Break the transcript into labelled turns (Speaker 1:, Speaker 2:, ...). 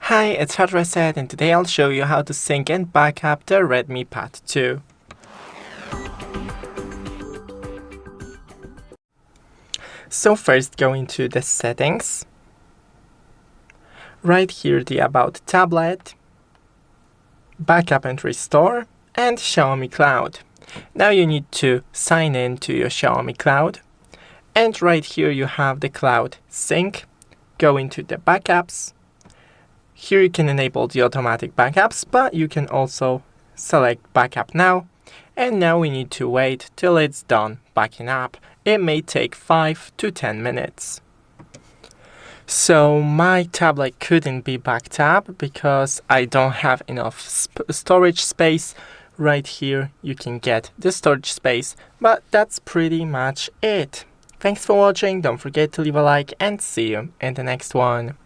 Speaker 1: Hi, it's HardReset, and today I'll show you how to sync and backup the REDMI Pad 2. So first go into the settings. Right here the About tablet, Backup and Restore, and Xiaomi Cloud. Now you need to sign in to your Xiaomi Cloud. And right here you have the Cloud Sync. Go into the Backups. Here you can enable the automatic backups, but you can also select Backup Now. And now we need to wait till it's done backing up. It may take 5 to 10 minutes. So my tablet couldn't be backed up because I don't have enough storage space. Right here you can get the storage space, but that's pretty much it. Thanks for watching, don't forget to leave a like and see you in the next one.